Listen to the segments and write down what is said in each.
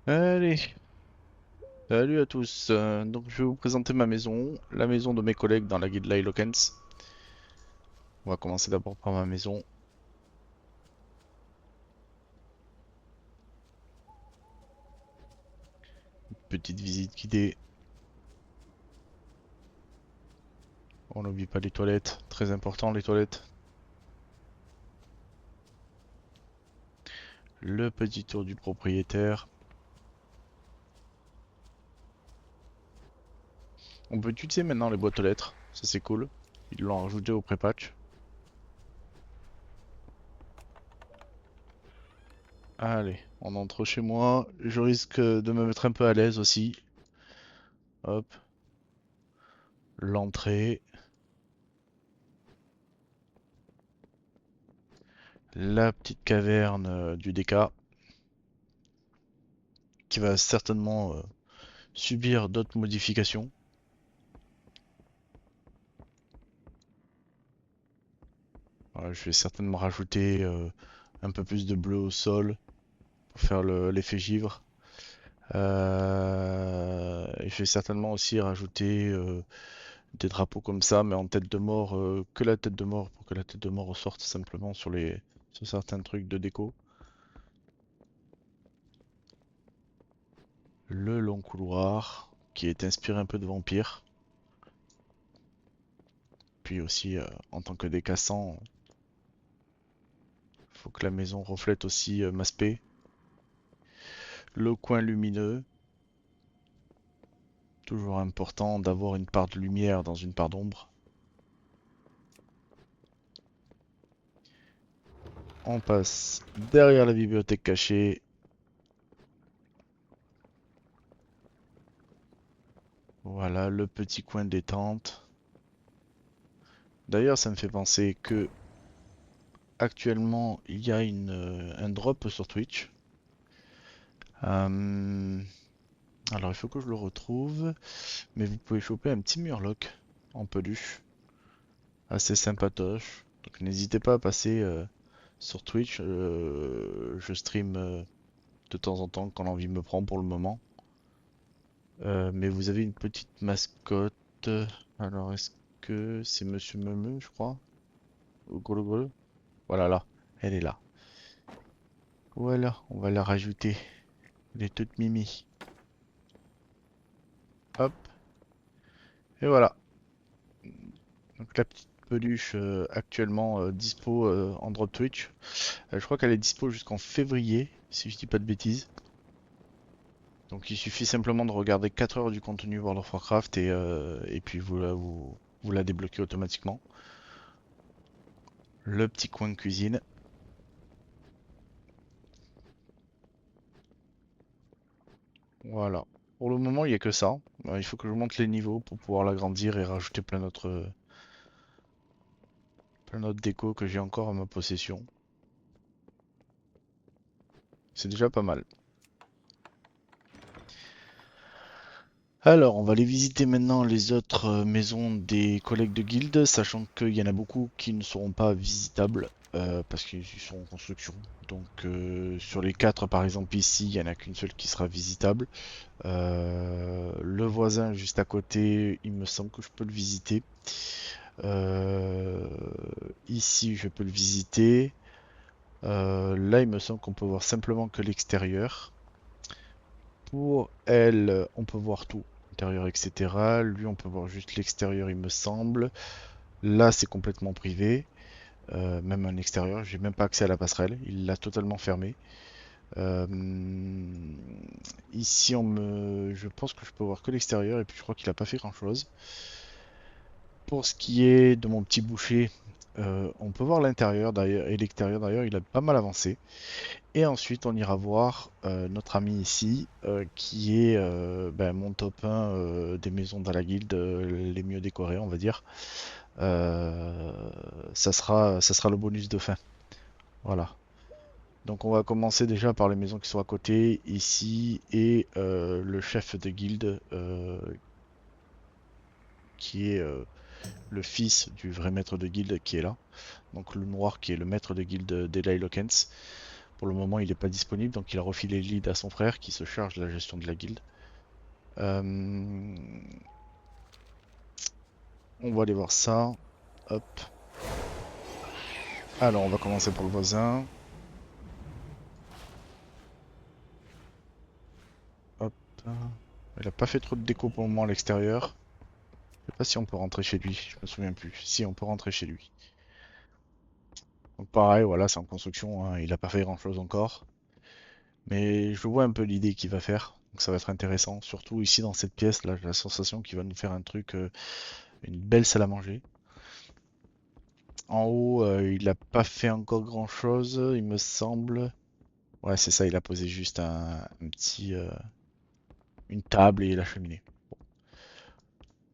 Allez, salut à tous. Donc je vais vous présenter ma maison, la maison de mes collègues dans la guilde Lylokens. On va commencer d'abord par ma maison. Petite visite guidée. On n'oublie pas les toilettes, très important les toilettes. Le petit tour du propriétaire. On peut utiliser maintenant les boîtes aux lettres, ça c'est cool. Ils l'ont rajouté au pré-patch. Allez, on entre chez moi. Je risque de me mettre un peu à l'aise aussi. Hop, l'entrée. La petite caverne du DK qui va certainement subir d'autres modifications. Voilà, je vais certainement rajouter un peu plus de bleu au sol pour faire l'effet givre. Et je vais certainement aussi rajouter des drapeaux comme ça, mais en tête de mort, que la tête de mort, pour que la tête de mort ressorte simplement sur certains trucs de déco. Le long couloir, qui est inspiré un peu de vampire. Puis aussi, en tant que décassant, faut que la maison reflète aussi Maspé. Le coin lumineux, toujours important d'avoir une part de lumière dans une part d'ombre. On passe derrière la bibliothèque cachée. Voilà, le petit coin détente. D'ailleurs, ça me fait penser que actuellement, il y a un drop sur Twitch. Euh, alors, il faut que je le retrouve. Mais vous pouvez choper un petit murloc en peluche. Assez sympatoche. Donc, n'hésitez pas à passer sur Twitch. Je stream de temps en temps quand l'envie me prend pour le moment. Mais vous avez une petite mascotte. Alors, est-ce que c'est Monsieur Memeux, je crois? Ou Golo Golo? Voilà, là. Elle est là. Voilà, on va la rajouter. Elle est toute mimi. Hop. Et voilà. Donc la petite peluche actuellement dispo en drop Twitch. Je crois qu'elle est dispo jusqu'en février, si je dis pas de bêtises. Donc il suffit simplement de regarder 4 heures du contenu World of Warcraft et puis vous la débloquez automatiquement. Le petit coin de cuisine. Voilà. Pour le moment, il n'y a que ça. Il faut que je monte les niveaux pour pouvoir l'agrandir et rajouter plein d'autres décos que j'ai encore à ma possession. C'est déjà pas mal. Alors, on va aller visiter maintenant les autres maisons des collègues de guilde, sachant qu'il y en a beaucoup qui ne seront pas visitables parce qu'ils sont en construction. Donc, sur les 4, par exemple, ici, il n'y en a qu'une seule qui sera visitable. Le voisin juste à côté, il me semble que je peux le visiter. Euh, Ici, je peux le visiter. Là, il me semble qu'on peut voir simplement que l'extérieur. Pour elle, on peut voir tout, intérieur, etc. Lui, on peut voir juste l'extérieur, il me semble. Là, c'est complètement privé, même un extérieur. J'ai même pas accès à la passerelle, il l'a totalement fermé. Euh, Ici, je pense que je peux voir que l'extérieur et puis je crois qu'il a pas fait grand-chose. Pour ce qui est de mon petit boucher, on peut voir l'intérieur d'ailleurs et l'extérieur d'ailleurs, il a pas mal avancé. Et ensuite, on ira voir notre ami ici, qui est ben, mon top 1 des maisons dans la guilde, les mieux décorées, on va dire. Euh, Ça sera le bonus de fin. Voilà. Donc, on va commencer déjà par les maisons qui sont à côté, ici, et le chef de guilde, qui est le fils du vrai maître de guilde qui est là. Donc, le noir qui est le maître de guilde des Lylokens. Pour le moment, il n'est pas disponible, donc il a refilé le lead à son frère qui se charge de la gestion de la guilde. Euh, On va aller voir ça. Hop. Alors, on va commencer pour le voisin. Hop. Il a pas fait trop de déco pour le moment à l'extérieur. Je sais pas si on peut rentrer chez lui, je me souviens plus. Si, on peut rentrer chez lui. Donc pareil, voilà, c'est en construction, hein, il a pas fait grand chose encore. Mais je vois un peu l'idée qu'il va faire. Donc ça va être intéressant. Surtout ici dans cette pièce, là, j'ai la sensation qu'il va nous faire un truc, une belle salle à manger. En haut, il a pas fait encore grand chose, il me semble. Ouais, c'est ça, il a posé juste un petit, une table et la cheminée.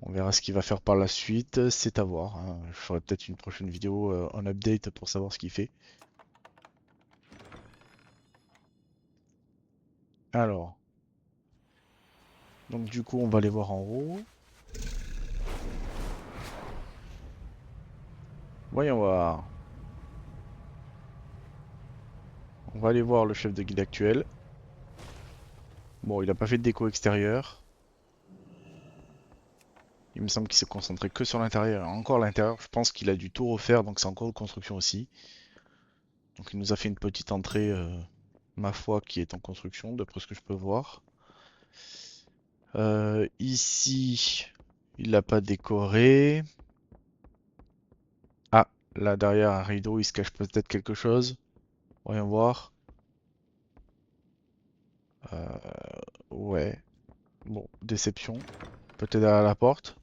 On verra ce qu'il va faire par la suite, c'est à voir, hein. Je ferai peut-être une prochaine vidéo en update pour savoir ce qu'il fait. Alors, donc du coup, on va aller voir en haut. Voyons voir. On va aller voir le chef de guilde actuel. Bon, il a pas fait de déco extérieure. Il me semble qu'il s'est concentré que sur l'intérieur. Encore l'intérieur, je pense qu'il a dû tout refaire, donc c'est encore de construction aussi. Donc il nous a fait une petite entrée, ma foi, qui est en construction, d'après ce que je peux voir. Ici, il l'a pas décoré. Ah, là derrière un rideau, il se cache peut-être quelque chose. Voyons voir. Euh, ouais. Bon, déception. Peut-être derrière la porte.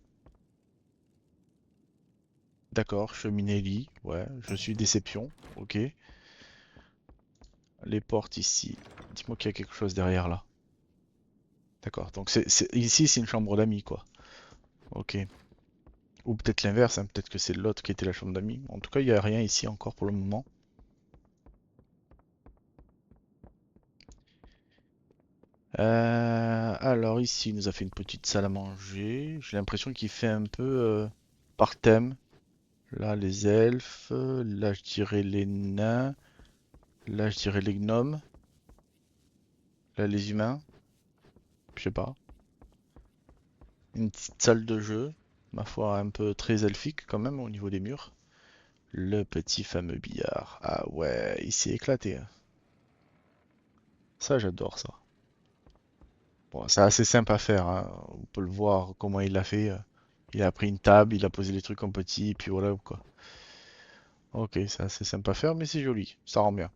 D'accord, cheminée lit. Ouais, je suis déception. Ok. Les portes ici. Dis-moi qu'il y a quelque chose derrière là. D'accord, donc ici c'est une chambre d'amis quoi. Ok. Ou peut-être l'inverse, hein, peut-être que c'est l'autre qui était la chambre d'amis. En tout cas, il n'y a rien ici encore pour le moment. Alors ici, il nous a fait une petite salle à manger. J'ai l'impression qu'il fait un peu par thème. Là, les elfes. Là, je dirais les nains. Là, je dirais les gnomes. Là, les humains. Je sais pas. Une petite salle de jeu. Ma foi, un peu très elfique quand même au niveau des murs. Le petit fameux billard. Ah ouais, il s'est éclaté, hein. Ça, j'adore ça. Bon, c'est assez simple à faire, hein. On peut le voir comment il l'a fait. Il a pris une table, il a posé les trucs en petit, et puis voilà quoi. Ok, c'est assez simple à faire, mais c'est joli. Ça rend bien.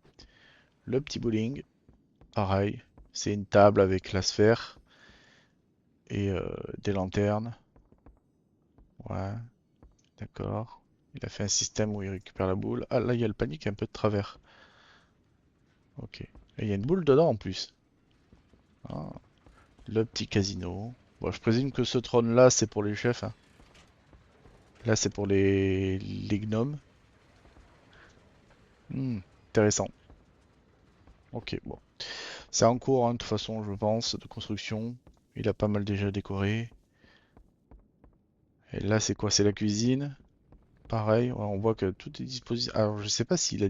Le petit bowling, pareil. C'est une table avec la sphère et des lanternes. Ouais, d'accord. Il a fait un système où il récupère la boule. Ah, là, il y a le panique un peu de travers. Ok. Et il y a une boule dedans en plus. Ah, le petit casino. Bon, je présume que ce trône-là, c'est pour les chefs, hein. Là, c'est pour les gnomes. Intéressant. Ok, bon. C'est en cours, hein, de toute façon, je pense, de construction. Il a pas mal déjà décoré. Et là, c'est quoi? C'est la cuisine. Pareil, ouais, on voit que tout est disposé. Alors, je sais pas s'il a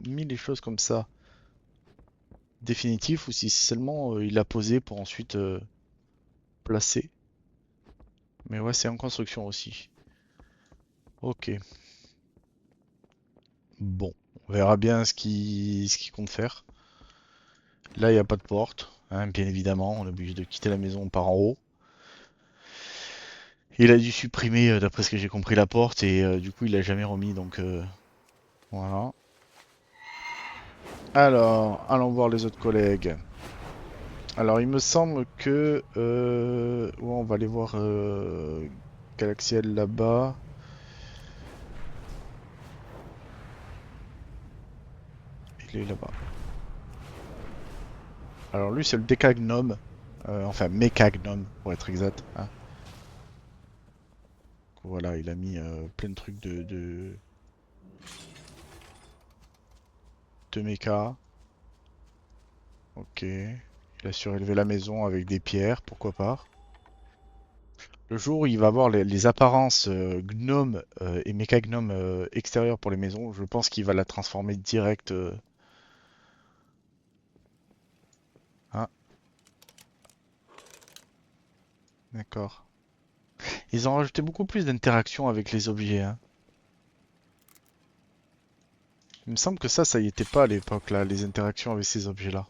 mis les choses comme ça définitif ou si seulement il a posé pour ensuite placer. Mais ouais, c'est en construction aussi. Ok. Bon, on verra bien ce qu'il compte faire. Là, il n'y a pas de porte, hein, bien évidemment. On est obligé de quitter la maison par en haut. Il a dû supprimer, d'après ce que j'ai compris, la porte et du coup, il l'a jamais remis. Donc voilà. Alors, allons voir les autres collègues. Alors, il me semble que ouais, on va aller voir Galaxiel là-bas. Il est là-bas. Alors lui, c'est le Décagnome. Enfin, Mécagnome, pour être exact, hein. Voilà, il a mis plein de trucs de méca. Ok. Il a surélevé la maison avec des pierres, pourquoi pas. Le jour où il va avoir les apparences gnome et mécagnome extérieures pour les maisons, je pense qu'il va la transformer direct. D'accord. Ils ont rajouté beaucoup plus d'interactions avec les objets, hein. Il me semble que ça y était pas à l'époque, là, les interactions avec ces objets-là. De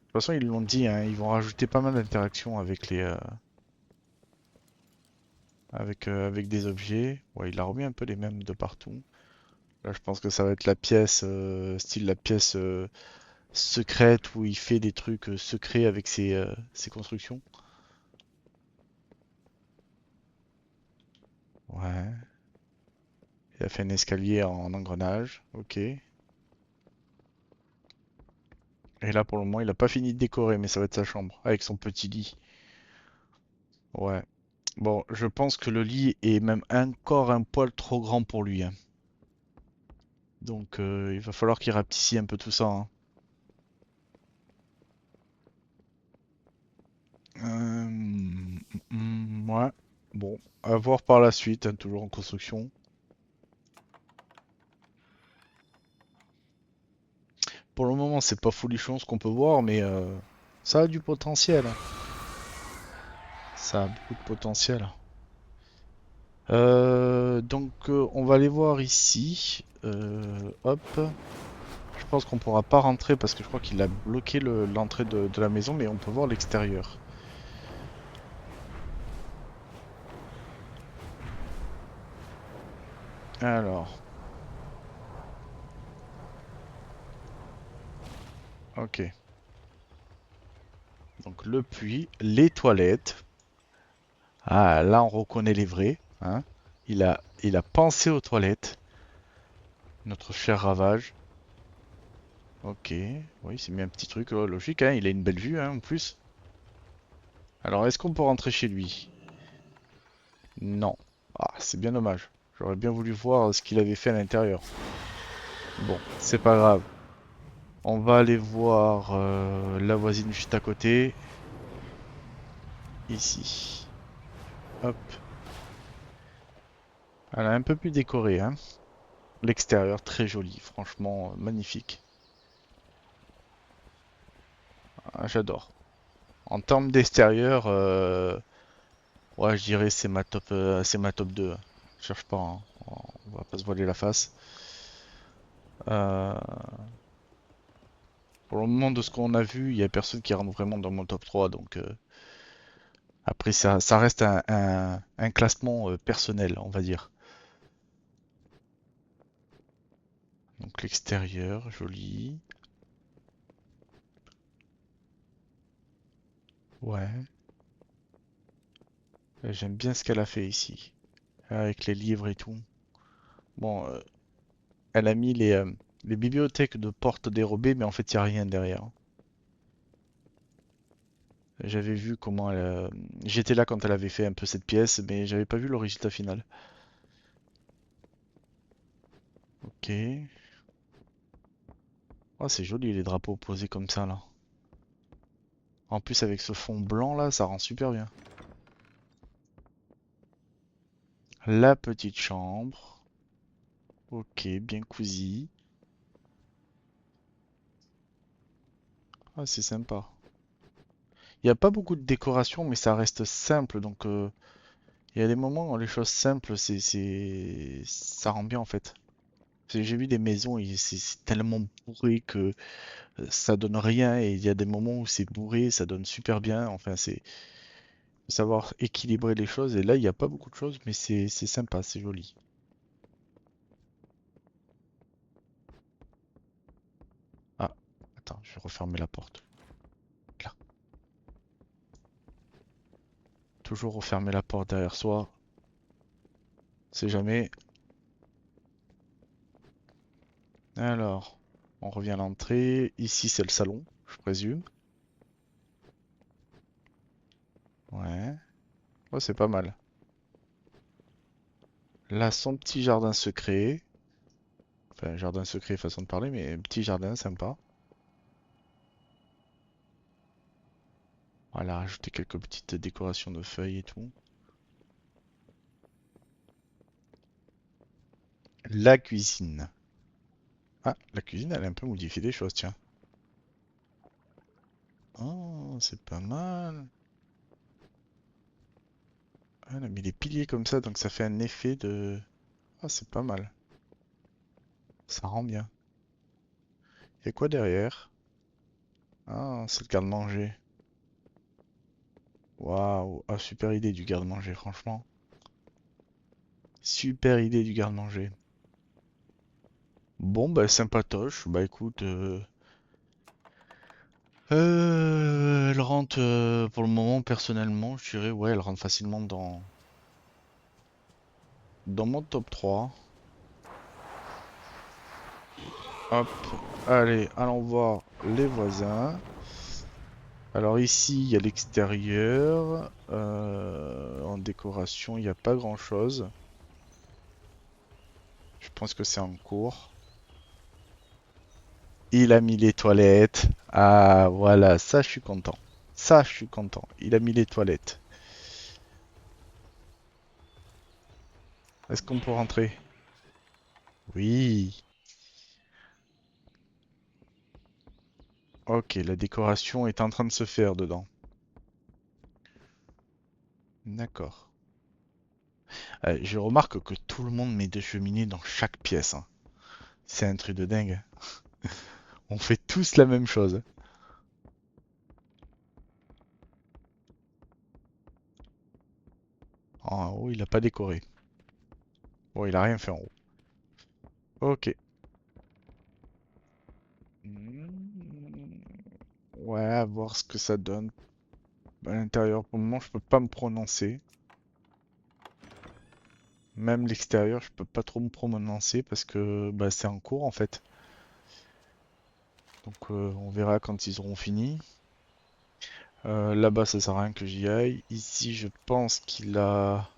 toute façon, ils l'ont dit, hein, ils vont rajouter pas mal d'interactions avec avec des objets. Ouais, il a remis un peu les mêmes de partout. Là, je pense que ça va être la pièce, style la pièce secrète où il fait des trucs secrets avec ses constructions. Ouais. Il a fait un escalier en engrenage. Ok. Et là, pour le moment, il a pas fini de décorer, mais ça va être sa chambre, avec son petit lit. Ouais. Bon, je pense que le lit est même encore un poil trop grand pour lui, hein. Donc, il va falloir qu'il rapetisse un peu tout ça, hein. Ouais. Bon, à voir par la suite, hein, toujours en construction. Pour le moment, c'est pas folichon ce qu'on peut voir, mais ça a du potentiel, hein. Ça a beaucoup de potentiel. On va aller voir ici. Hop. Je pense qu'on pourra pas rentrer parce que je crois qu'il a bloqué l'entrée de la maison, mais on peut voir l'extérieur. Alors, ok. Donc le puits, les toilettes. Ah, là on reconnaît les vrais, hein. Il a pensé aux toilettes, notre cher Ravage. Ok, oui, c'est mis un petit truc logique, hein. Il a une belle vue, hein, en plus. Alors, est-ce qu'on peut rentrer chez lui? Non. Ah, c'est bien dommage. J'aurais bien voulu voir ce qu'il avait fait à l'intérieur. Bon, c'est pas grave. On va aller voir la voisine juste à côté. Ici. Hop. Elle a un peu plus décoré, hein. L'extérieur, très joli. Franchement, magnifique. Ah, j'adore. En termes d'extérieur, ouais, je dirais c'est ma top 2. Je cherche pas, hein. On va pas se voiler la face. Euh, pour le moment, de ce qu'on a vu, il y a personne qui rentre vraiment dans mon top 3, donc après ça reste un classement personnel, on va dire. Donc l'extérieur, joli. Ouais. J'aime bien ce qu'elle a fait ici, avec les livres et tout. Bon, elle a mis les bibliothèques de portes dérobées, mais en fait, il n'y a rien derrière. J'avais vu comment elle. J'étais là quand elle avait fait un peu cette pièce, mais j'avais pas vu le résultat final. Ok. Oh, c'est joli les drapeaux posés comme ça là. En plus, avec ce fond blanc là, ça rend super bien. La petite chambre. Ok, bien cosy. Ah, c'est sympa. Il n'y a pas beaucoup de décoration, mais ça reste simple. Donc, il y a des moments où les choses simples, ça rend bien en fait. J'ai vu des maisons, et c'est tellement bourré que ça donne rien. Et il y a des moments où c'est bourré, ça donne super bien. Enfin, c'est savoir équilibrer les choses. Et là, il n'y a pas beaucoup de choses, mais c'est sympa, c'est joli. Ah, attends, je vais refermer la porte. Là. Toujours refermer la porte derrière soi. C'est jamais. Alors, on revient à l'entrée. Ici, c'est le salon, je présume. Ouais. Oh, c'est pas mal. Là, son petit jardin secret. Enfin, jardin secret, façon de parler, mais petit jardin sympa. Voilà, rajouter quelques petites décorations de feuilles et tout. La cuisine. Ah, la cuisine, elle a un peu modifié des choses, tiens. Oh, c'est pas mal. Ah, on a mis les piliers comme ça, donc ça fait un effet de... Ah, c'est pas mal. Ça rend bien. Et quoi derrière? Ah, c'est le garde-manger. Waouh. Ah, super idée du garde-manger, franchement. Super idée du garde-manger. Bon, bah, sympatoche. Bah, écoute, elle rentre, pour le moment, personnellement, je dirais, ouais, elle rentre facilement dans mon top 3. Hop, allez, allons voir les voisins. Alors ici, il y a l'extérieur. En décoration, il n'y a pas grand-chose. Je pense que c'est en cours. Il a mis les toilettes. Ah, voilà, ça, je suis content. Ça, je suis content. Il a mis les toilettes. Est-ce qu'on peut rentrer? Oui. Ok, la décoration est en train de se faire dedans. D'accord. Je remarque que tout le monde met des cheminées dans chaque pièce, hein. C'est un truc de dingue. On fait tous la même chose. En haut, il a pas décoré. Bon, il a rien fait en haut. Ok. Hmm, ouais, à voir ce que ça donne. À l'intérieur, pour le moment, je peux pas me prononcer. Même l'extérieur, je peux pas trop me prononcer parce que bah, c'est en cours en fait. Donc on verra quand ils auront fini. Là-bas, ça sert à rien que j'y aille. Ici, je pense qu'il a...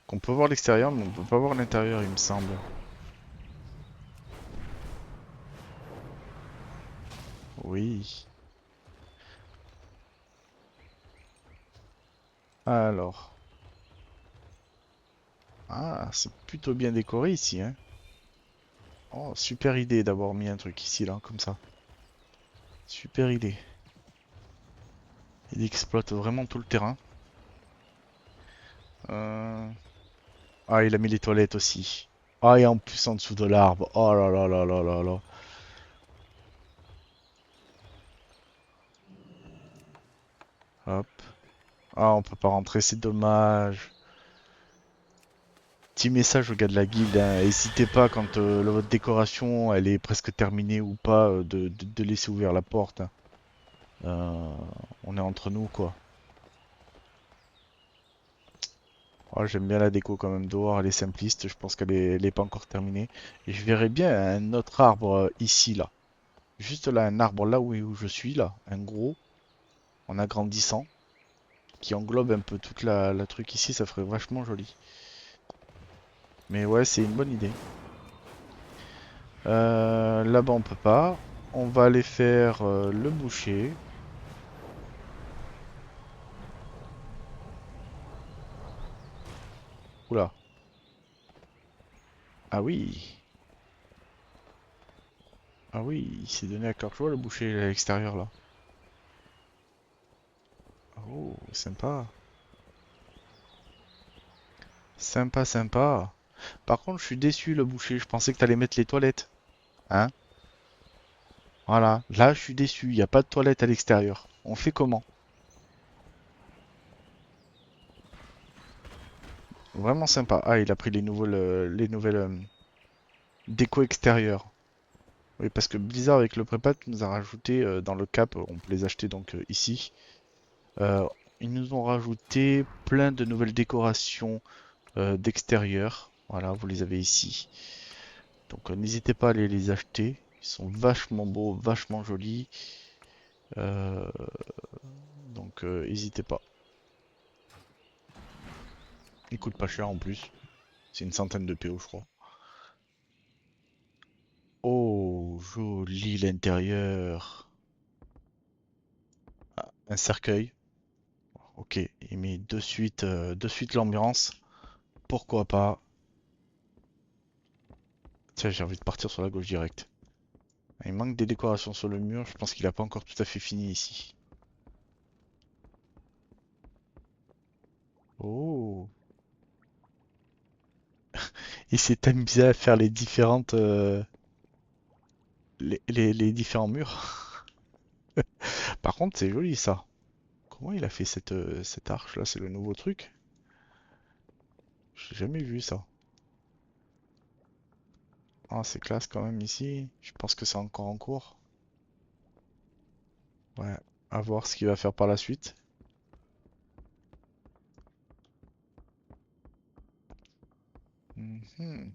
qu'on peut voir l'extérieur, mais on peut pas voir l'intérieur, il me semble. Oui. Alors. Ah, c'est plutôt bien décoré ici, hein. Oh, super idée d'avoir mis un truc ici, là, comme ça. Super idée. Il exploite vraiment tout le terrain. Euh, Ah, il a mis les toilettes aussi. Ah, et en plus en dessous de l'arbre. Oh là là là là là là. Hop. Ah, on peut pas rentrer, c'est dommage. Petit message au gars de la guilde, hein. N'hésitez pas quand votre décoration elle est presque terminée ou pas de laisser ouvert la porte, hein. Euh, on est entre nous quoi. Oh, j'aime bien la déco quand même dehors, elle est simpliste, je pense elle est pas encore terminée. Et je verrais bien un autre arbre ici là. Juste là, un arbre là où je suis là, un gros, en agrandissant, qui englobe un peu toute la truc ici, ça ferait vachement joli. Mais ouais, c'est une bonne idée. Là-bas, on peut pas. On va aller faire le boucher. Oula. Ah oui. Ah oui, il s'est donné à cœur joie le boucher à l'extérieur là. Oh, sympa. Sympa, sympa. Par contre, je suis déçu le boucher. Je pensais que t'allais mettre les toilettes. Hein? Voilà. Là, je suis déçu. Il n'y a pas de toilette à l'extérieur. On fait comment? Vraiment sympa. Ah, il a pris les nouvelles déco extérieures. Oui, parce que Blizzard avec le prépat nous a rajouté dans le cap, on peut les acheter donc ici. Euh, Ils nous ont rajouté plein de nouvelles décorations d'extérieur. Voilà, vous les avez ici. Donc n'hésitez pas à aller les acheter. Ils sont vachement beaux, vachement jolis. Euh, donc n'hésitez pas. Ils coûtent pas cher en plus. C'est une centaine de PO je crois. Oh, joli l'intérieur. Ah, un cercueil. Ok, il met de suite l'ambiance. Pourquoi pas? Tiens, j'ai envie de partir sur la gauche direct. Il manque des décorations sur le mur, je pense qu'il a pas encore tout à fait fini ici. Oh. Il s'est amusé à faire les différentes, les différents murs. Par contre, c'est joli ça. Comment il a fait cette arche là? C'est le nouveau truc? J'ai jamais vu ça. Ah, c'est classe quand même ici. Je pense que c'est encore en cours. Ouais, à voir ce qu'il va faire par la suite. Mhm.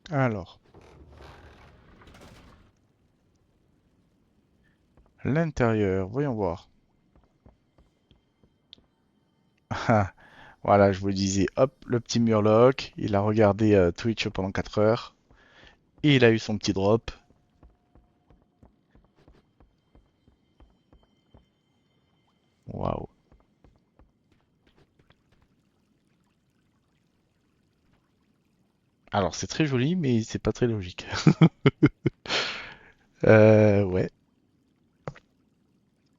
Alors, l'intérieur, voyons voir. Ah, voilà, je vous le disais, hop, le petit Murloc, il a regardé Twitch pendant 4 heures, et il a eu son petit drop. Waouh. Alors, c'est très joli, mais c'est pas très logique. Ouais.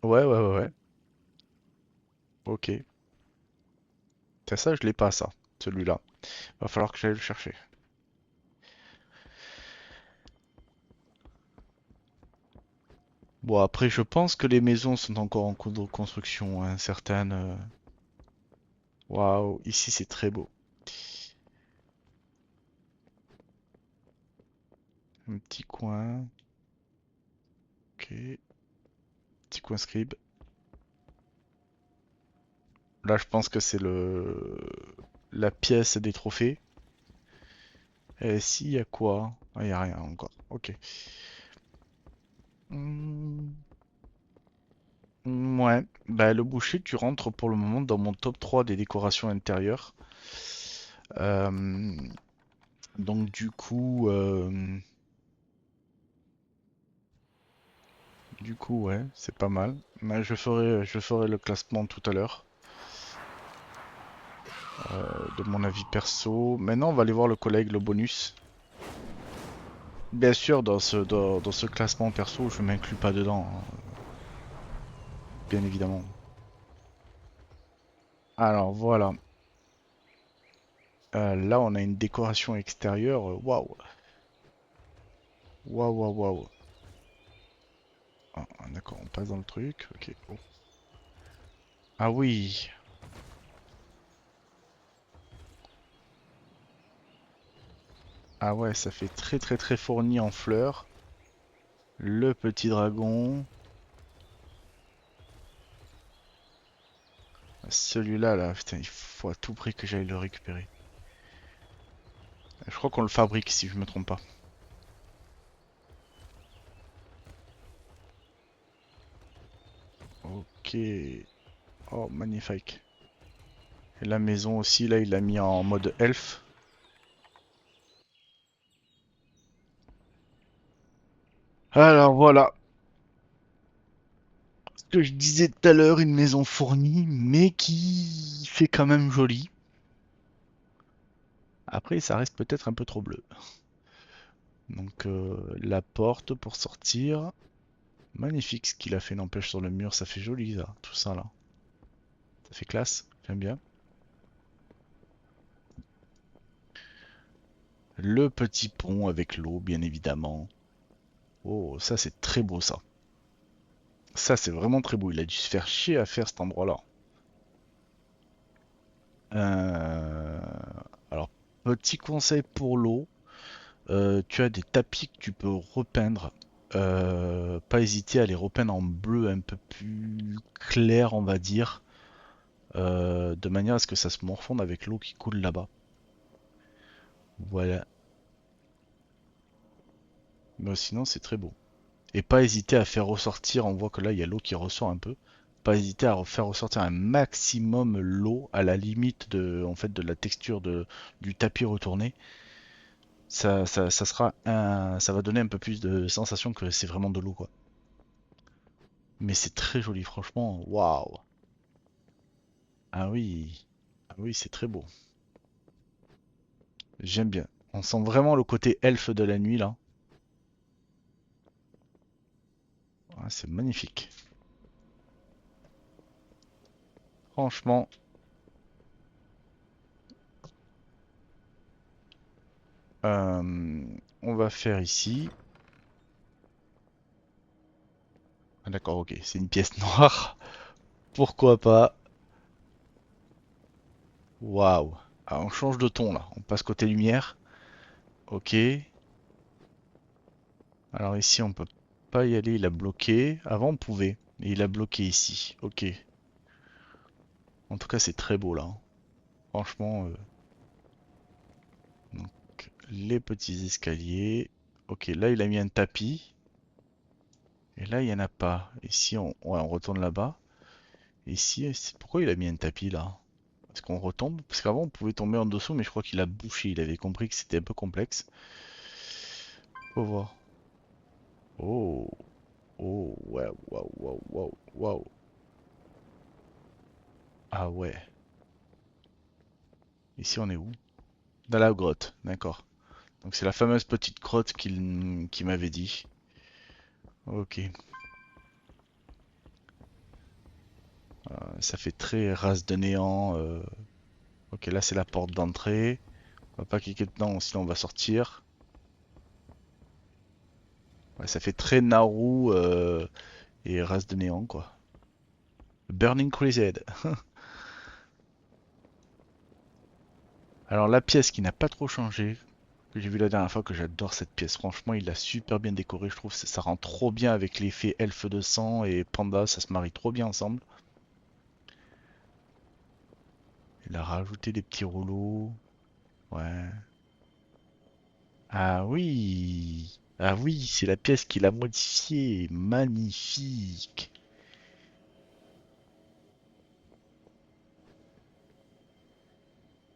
Ouais. Ok. Ça, je l'ai pas, ça. Celui-là. Va falloir que j'aille le chercher. Bon, après, je pense que les maisons sont encore en cours de construction, hein, certaines. Waouh, ici, c'est très beau. Un petit coin. Ok. Petit coin scribe. Là, je pense que c'est la pièce des trophées. Et ici, il y a quoi? Ah, il n'y a rien encore. Ok. Hmm, ouais. Bah, le boucher, tu rentres pour le moment dans mon top 3 des décorations intérieures. Euh, donc, du coup, ouais, c'est pas mal. Mais je ferai le classement tout à l'heure de mon avis perso. Maintenant, on va aller voir le collègue, le bonus. Bien sûr, dans ce classement perso, je m'inclus pas dedans, hein, bien évidemment. Alors voilà. Là, on a une décoration extérieure. Waouh! Waouh, waouh, waouh. Ah, d'accord, on passe dans le truc. Ok. Oh. Ah oui. Ah ouais, ça fait très très très fourni en fleurs. Le petit dragon. Celui-là, là, putain, il faut à tout prix que j'aille le récupérer. Je crois qu'on le fabrique si je me trompe pas. Ok. Oh, magnifique. Et la maison aussi, là, il l'a mis en mode elfe. Alors voilà. Ce que je disais tout à l'heure, une maison fournie, mais qui fait quand même joli. Après, ça reste peut-être un peu trop bleu. Donc la porte pour sortir. Magnifique ce qu'il a fait, n'empêche sur le mur, ça fait joli ça, tout ça là. Ça fait classe, j'aime bien. Le petit pont avec l'eau, bien évidemment. Oh, ça c'est très beau ça. Ça c'est vraiment très beau, il a dû se faire chier à faire cet endroit-là. Euh, Alors, petit conseil pour l'eau, tu as des tapis que tu peux repeindre. Pas hésiter à les repeindre en bleu un peu plus clair, on va dire, de manière à ce que ça se morfonde avec l'eau qui coule là-bas. Voilà. Mais sinon, c'est très beau. Et pas hésiter à faire ressortir, on voit que là, il y a l'eau qui ressort un peu. Pas hésiter à faire ressortir un maximum l'eau à la limite en fait, de la texture du tapis retourné. Ça va donner un peu plus de sensation que c'est vraiment de l'eau, quoi. Mais c'est très joli, franchement. Waouh! Ah oui, ah oui, c'est très beau. J'aime bien. On sent vraiment le côté elfe de la nuit là. Ah, c'est magnifique. Franchement, on va faire ici. Ah, d'accord, ok, c'est une pièce noire. Pourquoi pas? Waouh. Ah, on change de ton là. On passe côté lumière. Ok. Alors ici, on peut pas y aller. Il a bloqué. Avant, on pouvait. Mais il a bloqué ici. Ok. En tout cas, c'est très beau là, hein. Franchement, donc, les petits escaliers. Ok, là, il a mis un tapis. Et là, il n'y en a pas. Ici, ouais, on retourne là-bas. Ici, pourquoi il a mis un tapis là? Est-ce qu'on retombe? Parce qu'avant, on pouvait tomber en dessous, mais je crois qu'il a bouché. Il avait compris que c'était un peu complexe. Faut voir. Oh, oh, ouais, waouh, waouh, waouh, waouh. Ah ouais. Ici, on est où? Dans la grotte, d'accord. Donc c'est la fameuse petite grotte qu'il m'avait dit. Ok. Ça fait très race de néant. Ok, là c'est la porte d'entrée. On va pas cliquer dedans, sinon on va sortir. Ouais, ça fait très Naru et race de néant, quoi. Burning Crusade. Alors la pièce qui n'a pas trop changé, que j'ai vu la dernière fois, que j'adore cette pièce. Franchement, il l'a super bien décorée, je trouve. Ça rend trop bien avec l'effet elfe de sang et panda, ça se marie trop bien ensemble. Il a rajouté des petits rouleaux. Ouais. Ah oui. Ah oui, c'est la pièce qu'il a modifiée. Magnifique.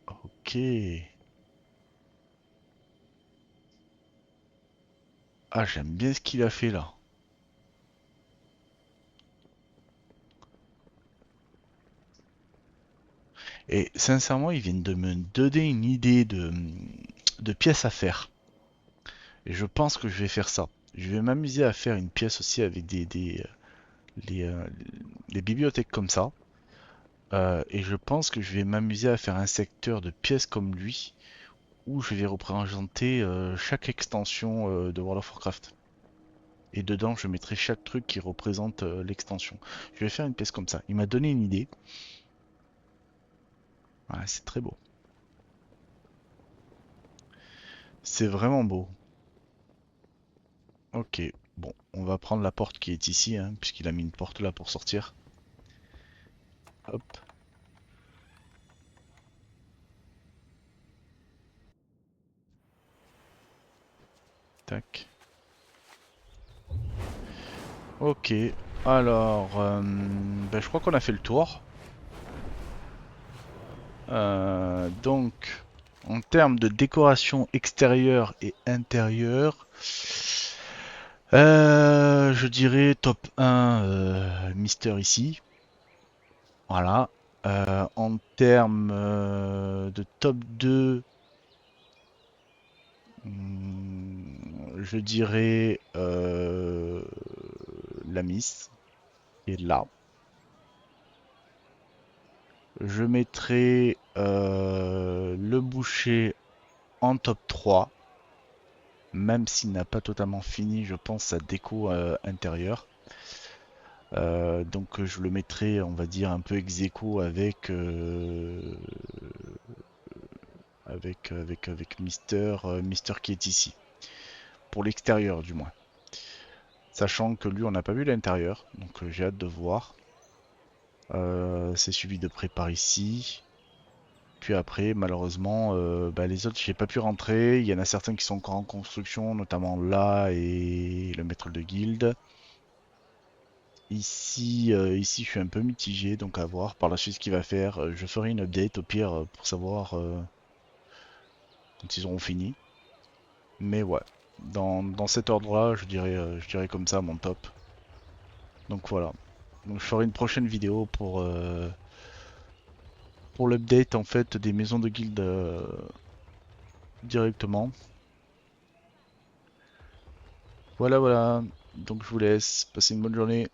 Ok. Ah, j'aime bien ce qu'il a fait là. Et sincèrement, ils viennent de me donner une idée de pièce à faire. Et je pense que je vais faire ça. Je vais m'amuser à faire une pièce aussi avec les, euh, les bibliothèques comme ça. Et je pense que je vais m'amuser à faire un secteur de pièces comme lui, où je vais représenter chaque extension de World of Warcraft. Et dedans, je mettrai chaque truc qui représente l'extension. Je vais faire une pièce comme ça. Il m'a donné une idée. Ouais, c'est très beau. C'est vraiment beau. Ok, bon, on va prendre la porte qui est ici, hein, puisqu'il a mis une porte là pour sortir. Hop, tac. Ok, alors, ben, je crois qu'on a fait le tour. Donc, en termes de décoration extérieure et intérieure, je dirais top 1, Mister ici. Voilà. En termes de top 2, je dirais la Miss, qui est là. Je mettrai le boucher en top 3, même s'il n'a pas totalement fini, je pense, sa déco intérieure. Donc je le mettrai, on va dire, un peu ex aequo avec Mister qui est ici. Pour l'extérieur, du moins. Sachant que lui, on n'a pas vu l'intérieur, donc j'ai hâte de voir. C'est suivi de près par ici. Puis après, malheureusement, bah, les autres, j'ai pas pu rentrer. Il y en a certains qui sont encore en construction, notamment là et le maître de guilde. Ici, je suis un peu mitigé, donc à voir par la suite ce qu'il va faire. Je ferai une update au pire pour savoir quand ils auront fini. Mais ouais, dans cet ordre-là, je dirais comme ça mon top. Donc voilà. Donc je ferai une prochaine vidéo pour l'update en fait des maisons de guilde directement. Voilà, voilà. Donc je vous laisse. Passez une bonne journée.